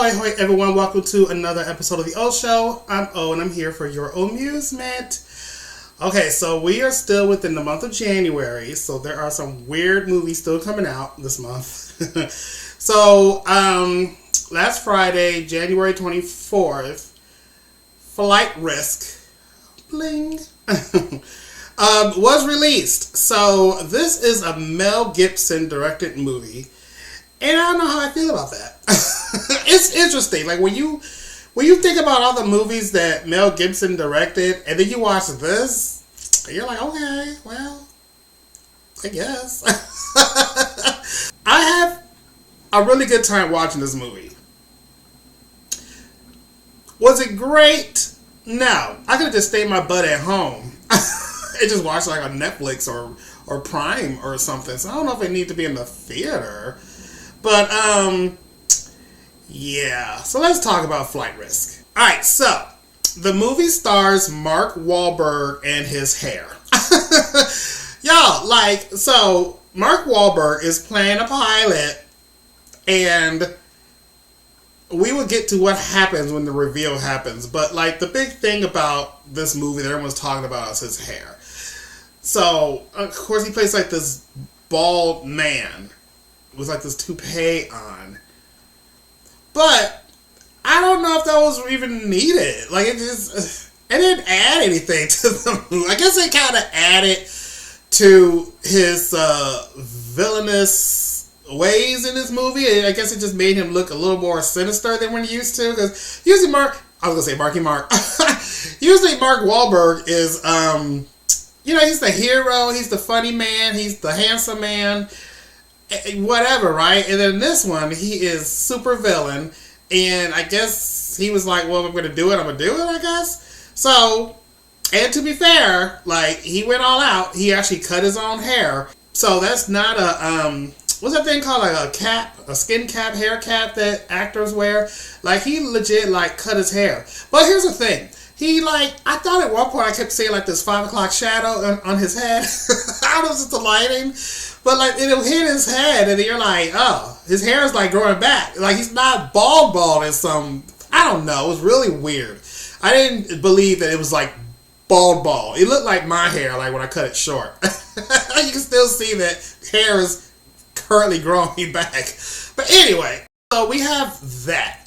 Ahoy, ahoy, everyone. Welcome to another episode of The O Show. I'm O, and I'm here for your amusement. Okay, so we are still within the month of January, so there are some weird movies still coming out this month. So, last Friday, January 24th, Flight Risk, bling, was released. So, this is a Mel Gibson directed movie. And I don't know how I feel about that. It's interesting. Like when you think about all the movies that Mel Gibson directed, and then you watch this, you're like, okay, well, I guess. I have a really good time watching this movie. Was it great? No. I could have just stayed my butt at home and just watch like on Netflix or Prime or something. So I don't know if I need to be in the theater. But, yeah. So let's talk about Flight Risk. Alright, so, the movie stars Mark Wahlberg and his hair. Y'all, so, Mark Wahlberg is playing a pilot, and we will get to what happens when the reveal happens. But, the big thing about this movie that everyone's talking about is his hair. So, of course, he plays, this bald man with this toupee on. But I don't know if that was even needed. It didn't add anything to the movie. I guess it kind of added to his villainous ways in this movie. I guess it just made him look a little more sinister than we're used to. Because usually Marky Mark. Usually Mark Wahlberg is, he's the hero. He's the funny man. He's the handsome man. Whatever, right? And then this one, he is super villain, and I guess he was like, well, if I'm going to do it, I'm going to do it, I guess. So, and to be fair, he went all out. He actually cut his own hair. So that's not a, what's that thing called? A cap, a skin cap, hair cap that actors wear? He legit, cut his hair. But here's the thing. He, I thought at one point I kept seeing, this 5 o'clock shadow on his head. I don't know if it's the lighting. But, it'll hit his head, and you're like, oh, his hair is, growing back. He's not bald as some, I don't know. It was really weird. I didn't believe that it was, bald. It looked like my hair, when I cut it short. You can still see that hair is currently growing back. But anyway, so we have that.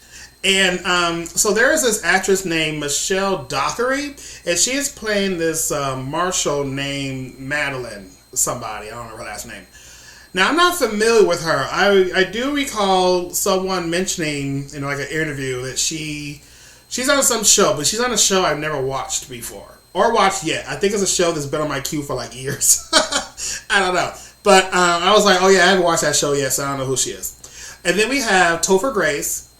And so there is this actress named Michelle Dockery, and she is playing this Marshal named Madeline somebody. I don't know her last name. Now, I'm not familiar with her. I do recall someone mentioning, an interview that she's on some show, but she's on a show I've never watched before. Or watched yet. I think it's a show that's been on my queue for years. I don't know. But I was like, oh yeah, I haven't watched that show yet, so I don't know who she is. And then we have Topher Grace.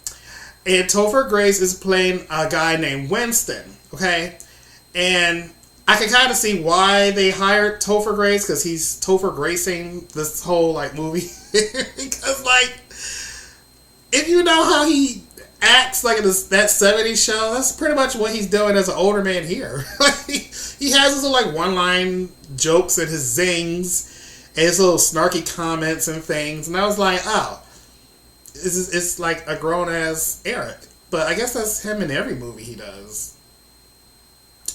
And Topher Grace is playing a guy named Winston, okay? And I can kind of see why they hired Topher Grace, because he's Topher Gracing this whole, movie. Because, if you know how he acts, in that 70s show, that's pretty much what he's doing as an older man here. He has his little, one-line jokes and his zings, and his little snarky comments and things. And I was like, oh. It's like a grown-ass Eric. But I guess that's him in every movie he does.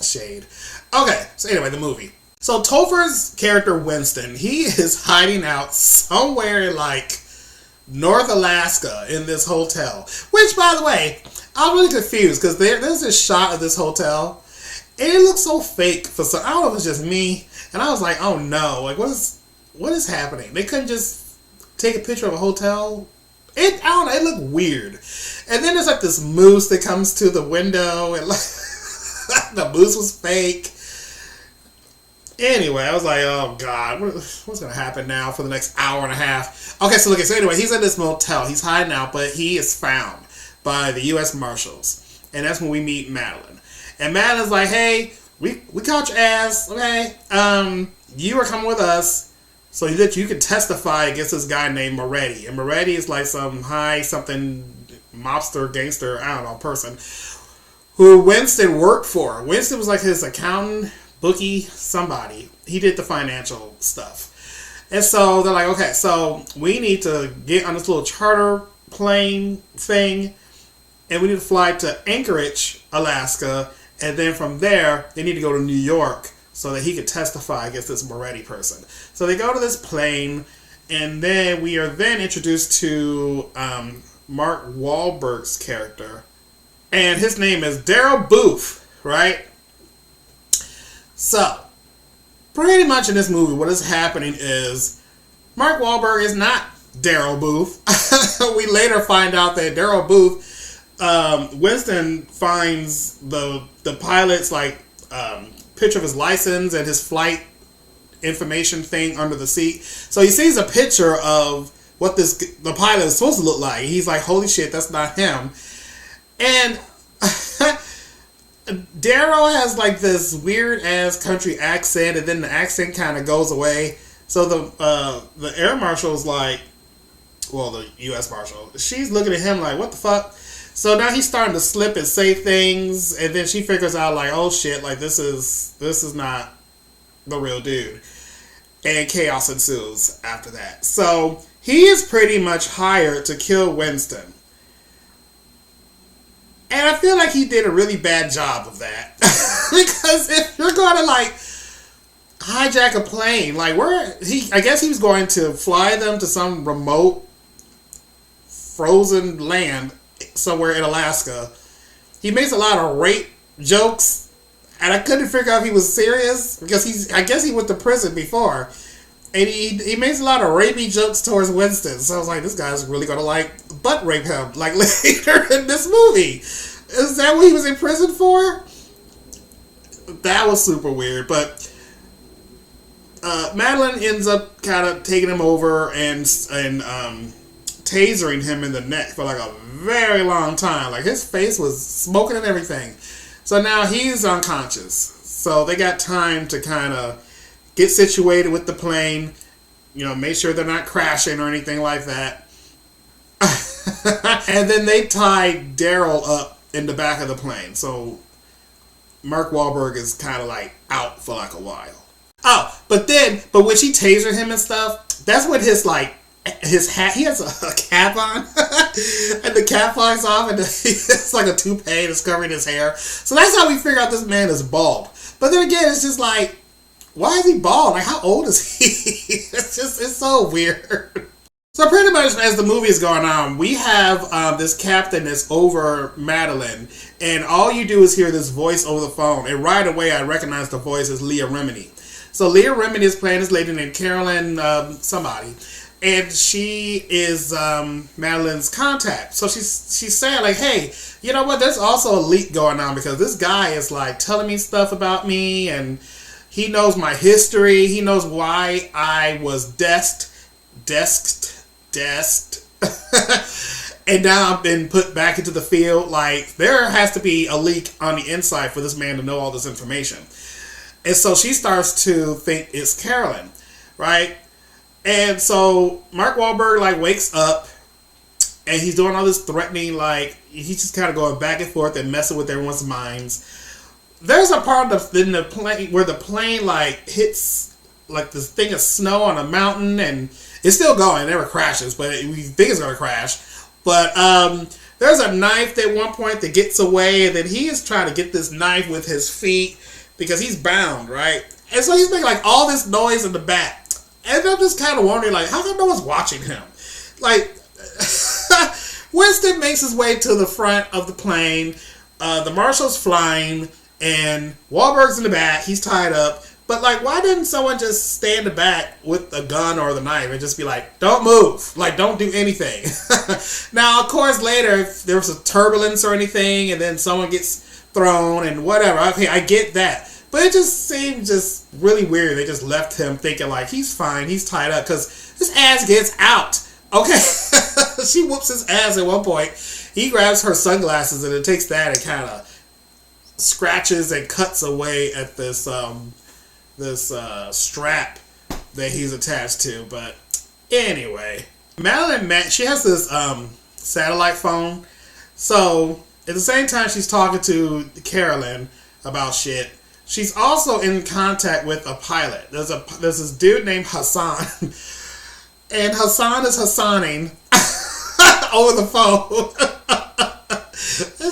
Shade. Okay, so anyway, the movie. So Topher's character, Winston, he is hiding out somewhere in, North Alaska in this hotel. Which, by the way, I'm really confused, because there's this shot of this hotel, and it looks so fake for some... I don't know if it's just me, and I was like, oh no, what is happening? They couldn't just take a picture of a hotel... I don't know, it looked weird. And then there's this moose that comes to the window, and the moose was fake. Anyway, I was like, oh god, what's going to happen now for the next hour and a half? Okay, so anyway, he's in this motel. He's hiding out, but he is found by the U.S. Marshals. And that's when we meet Madeline. And Madeline's like, hey, we caught your ass, okay? You are coming with us. So that you can testify against this guy named Moretti. And Moretti is some something mobster, gangster, I don't know, person who Winston worked for. Winston was his accountant, bookie, somebody. He did the financial stuff. And so they're okay, so we need to get on this little charter plane thing and we need to fly to Anchorage, Alaska, and then from there they need to go to New York so that he could testify against this Moretti person. So they go to this plane, and then we are then introduced to Mark Wahlberg's character, and his name is Daryl Booth, right? So, pretty much in this movie, what is happening is Mark Wahlberg is not Daryl Booth. We later find out that Daryl Booth, Winston finds the pilot's picture of his license and his flight information thing under the seat. So he sees a picture of what the pilot is supposed to look like. He's like, holy shit, that's not him. And Daryl has like this weird ass country accent, and then the accent kind of goes away. So the Air Marshal's like, well, the U.S. Marshal, she's looking at him like, what the fuck? So now he's starting to slip and say things, and then she figures out like, oh shit, like this is not the real dude. And chaos ensues after that. So he is pretty much hired to kill Winston. And I feel like he did a really bad job of that. Because if you're going to like hijack a plane, like I guess he was going to fly them to some remote frozen land somewhere in Alaska. He makes a lot of rape jokes, and I couldn't figure out if he was serious because I guess he went to prison before, and he makes a lot of rapey jokes towards Winston. So I was like, this guy's really gonna like butt rape him like later in this movie. Is that what he was in prison for? That was super weird. But Madeline ends up kind of taking him over and tasering him in the neck for like a very long time. Like his face was smoking and everything. So now he's unconscious. So they got time to kind of get situated with the plane, make sure they're not crashing or anything like that. And then they tie Daryl up in the back of the plane. So Mark Wahlberg is kind of like out for like a while. Oh, but when she tasered him and stuff, that's when his hat, he has a cap on, and the cap flies off, and it's like a toupee that's covering his hair. So that's how we figure out this man is bald. But then again, it's just like, why is he bald? Like, how old is he? It's so weird. So pretty much as the movie is going on, we have this captain that's over Madeline, and all you do is hear this voice over the phone, and right away I recognize the voice as Leah Remini. So Leah Remini is playing this lady named Carolyn somebody. And she is Madeline's contact. So she's saying like, hey, you know what? There's also a leak going on because this guy is like telling me stuff about me, and he knows my history. He knows why I was desked, and now I've been put back into the field. Like there has to be a leak on the inside for this man to know all this information. And so she starts to think it's Carolyn, right? And so Mark Wahlberg like wakes up, and he's doing all this threatening, like he's just kind of going back and forth and messing with everyone's minds. There's a part in the plane where the plane like hits like this thing of snow on a mountain, and it's still going. It never crashes, but we think it's gonna crash. But there's a knife at one point that gets away, and then he is trying to get this knife with his feet because he's bound, right? And so he's making like all this noise in the back. And I'm just kind of wondering, like, how come no one's watching him? Like, Winston makes his way to the front of the plane. The Marshal's flying, and Wahlberg's in the back. He's tied up. But, like, why didn't someone just stand in the back with a gun or the knife and just be like, don't move. Like, don't do anything. Now, of course, later, if there was a turbulence or anything, and then someone gets thrown and whatever. Okay, I get that. But it just seemed just really weird. They just left him thinking like, he's fine, he's tied up, because his ass gets out. Okay? She whoops his ass at one point. He grabs her sunglasses, and it takes that and kind of scratches and cuts away at this strap that he's attached to. But anyway, Madeline, she has this satellite phone. So at the same time she's talking to Carolyn about shit, she's also in contact with a pilot. There's this dude named Hassan, and Hassan is Hassaning over the phone.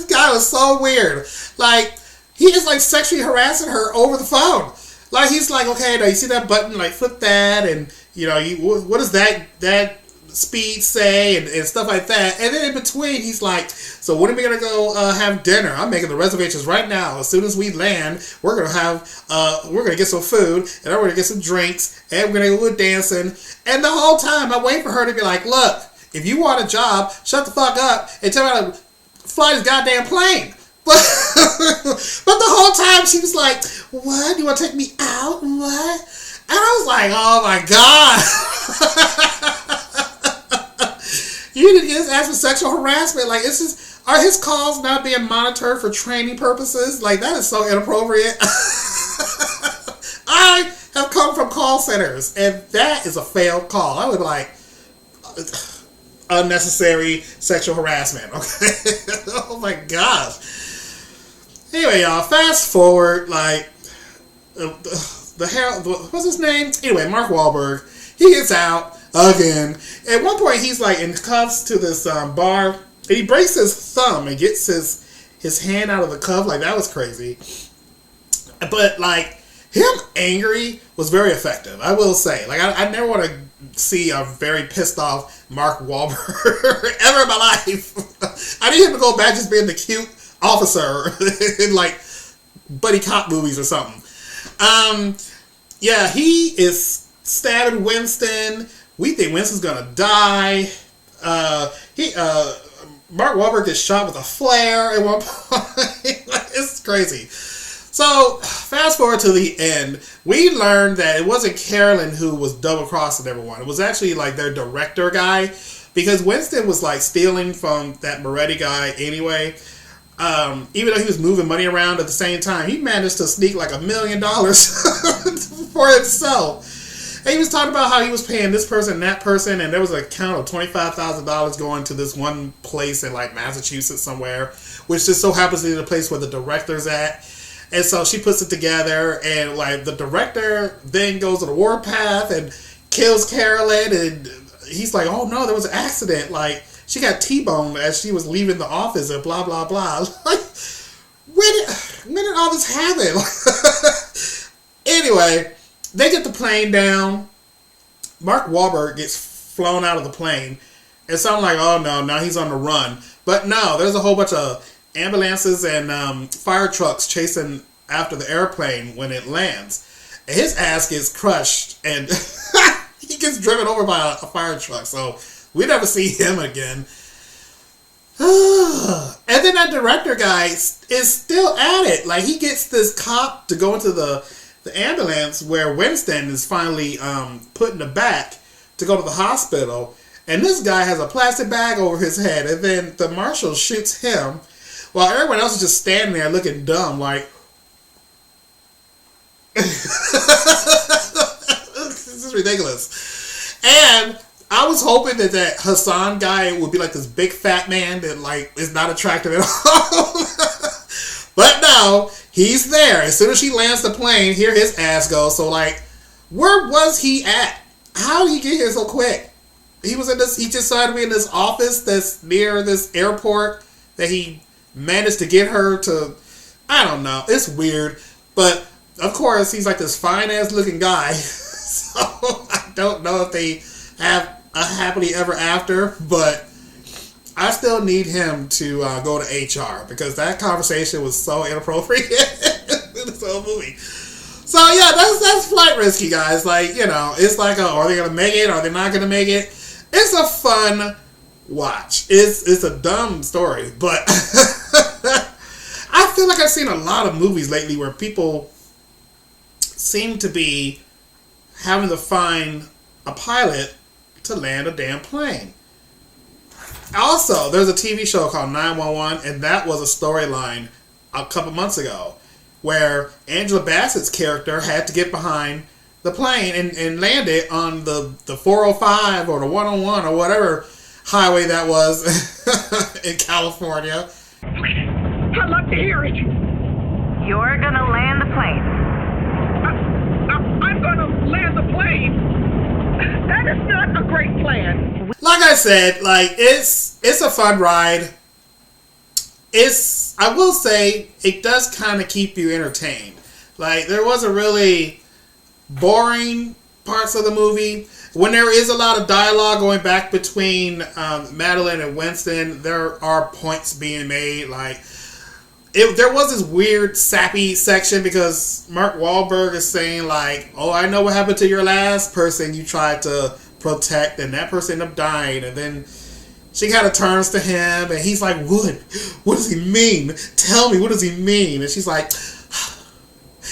guy was so weird. Like, he is like sexually harassing her over the phone. Like, he's like, okay, now you see that button, like flip that, and you know, what does that speed say, and stuff like that. And then in between, he's like, so when are we gonna go have dinner? I'm making the reservations right now. As soon as we land, we're gonna get some food, and I'm gonna get some drinks, and we're gonna go dancing. And the whole time, I wait for her to be like, look, if you want a job, shut the fuck up and tell me how to fly this goddamn plane. But the whole time she was like, what? You want to take me out? What? And I was like, oh my God. You didn't just ask for sexual harassment. Like, it's just, are his calls not being monitored for training purposes? Like, that is so inappropriate. I have come from call centers, and that is a failed call. I would be like, unnecessary sexual harassment. Okay. Oh my gosh. Anyway, y'all, fast forward, like, what's his name? Anyway, Mark Wahlberg, he gets out again. At one point, he's like in cuffs to this bar, and he breaks his thumb and gets his hand out of the cuff. Like, that was crazy. But, like, him angry was very effective, I will say. Like, I never want to see a very pissed off Mark Wahlberg ever in my life. I need him to go back just being the cute officer in like buddy cop movies or something. Yeah, he is stabbing Winston. We think Winston's gonna die. Mark Wahlberg gets shot with a flare at one point. It's crazy. So, fast forward to the end, we learned that it wasn't Carolyn who was double-crossing everyone. It was actually, like, their director guy, because Winston was, like, stealing from that Moretti guy anyway. Even though he was moving money around at the same time, he managed to sneak, like, $1 million for himself. And he was talking about how he was paying this person and that person, and there was an account of $25,000 going to this one place in, like, Massachusetts somewhere, which just so happens to be the place where the director's at. And so she puts it together, and like the director then goes to the warpath and kills Carolyn, and he's like, oh no, there was an accident. Like, she got T-boned as she was leaving the office and blah, blah, blah. Like, when did all this happen? Anyway, they get the plane down. Mark Wahlberg gets flown out of the plane. And so I'm like, oh no, now he's on the run. But no, there's a whole bunch of ambulances and fire trucks chasing after the airplane when it lands. And his ass gets crushed, and he gets driven over by a fire truck. So we never see him again. And then that director guy is still at it. Like, he gets this cop to go into the ambulance where Winston is finally put in the back to go to the hospital. And this guy has a plastic bag over his head. And then the marshal shoots him, while everyone else is just standing there looking dumb, like, this is ridiculous. And I was hoping that Hassan guy would be like this big fat man that like is not attractive at all. But no, he's there. As soon as she lands the plane, here his ass goes. So like, where was he at? How did he get here so quick? He was in this. He just started to be in this office that's near this airport that he managed to get her to. I don't know. It's weird, but of course he's like this fine ass looking guy. So I don't know if they have a happily ever after, but I still need him to go to HR because that conversation was so inappropriate in this whole movie. So yeah, that's Flight Risk, you guys. Like, you know, it's like, are they gonna make it? Are they not gonna make it? It's a fun watch. It's a dumb story, but I feel like I've seen a lot of movies lately where people seem to be having to find a pilot to land a damn plane. Also, there's a TV show called 911, and that was a storyline a couple months ago where Angela Bassett's character had to get behind the plane and land it on the 405 or the 101 or whatever highway that was in California. I'd like to hear it. You're gonna land the plane. I'm gonna land the plane. That is not a great plan. Like I said, like it's a fun ride. I will say, it does kind of keep you entertained. Like, there wasn't really boring parts of the movie. When there is a lot of dialogue going back between Madeline and Winston, there are points being made. Like, there was this weird sappy section because Mark Wahlberg is saying like, "Oh, I know what happened to your last person you tried to protect, and that person ended up dying." And then she kind of turns to him, and he's like, "What does he mean? Tell me, what does he mean?" And she's like,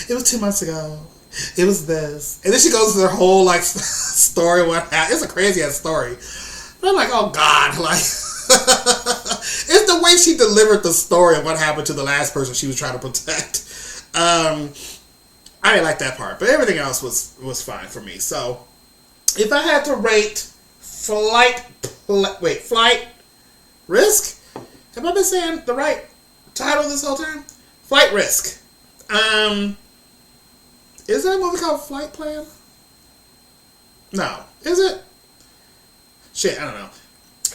"It was 2 months ago. It was this." And then she goes to their whole like story. What happened? It's a crazy ass story. But I'm like, oh God, like. It's the way she delivered the story of what happened to the last person she was trying to protect. I didn't like that part, but everything else was fine for me. So, if I had to rate Flight Risk? Have I been saying the right title this whole time? Flight Risk. Is that a movie called Flight Plan? No. Is it? Shit, I don't know.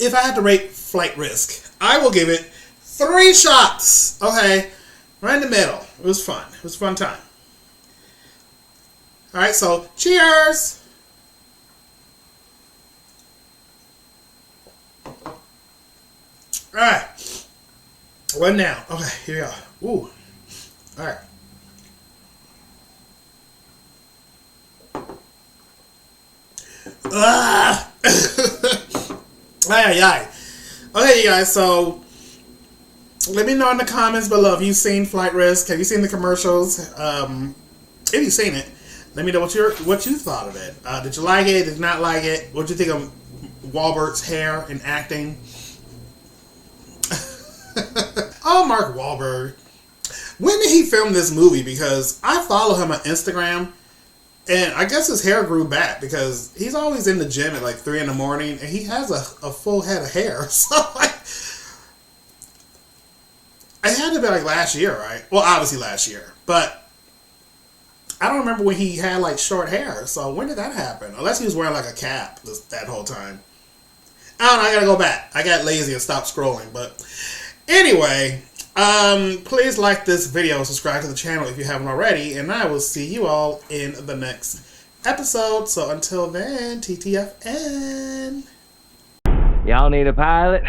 If I had to rate Flight Risk, I will give it 3 shots. Okay, right in the middle. It was fun. It was a fun time. All right, so cheers. All right, what now? Okay, here we go. Ooh, all right. Ah. Aye. Okay, you guys, so let me know in the comments below if you've seen Flight Risk. Have you seen the commercials? If you've seen it, let me know what you thought of it. Did you like it? Did you not like it? What did you think of Wahlberg's hair and acting? Oh, Mark Wahlberg. When did he film this movie? Because I follow him on Instagram. And I guess his hair grew back because he's always in the gym at like 3 in the morning and he has a full head of hair. So like, it had to be like last year, right? Well, obviously last year, but I don't remember when he had like short hair. So when did that happen? Unless he was wearing like a cap that whole time. I don't know. I gotta go back. I got lazy and stopped scrolling. But anyway, please like this video, subscribe to the channel if you haven't already, and I will see you all in the next episode. So until then, TTFN. Y'all need a pilot?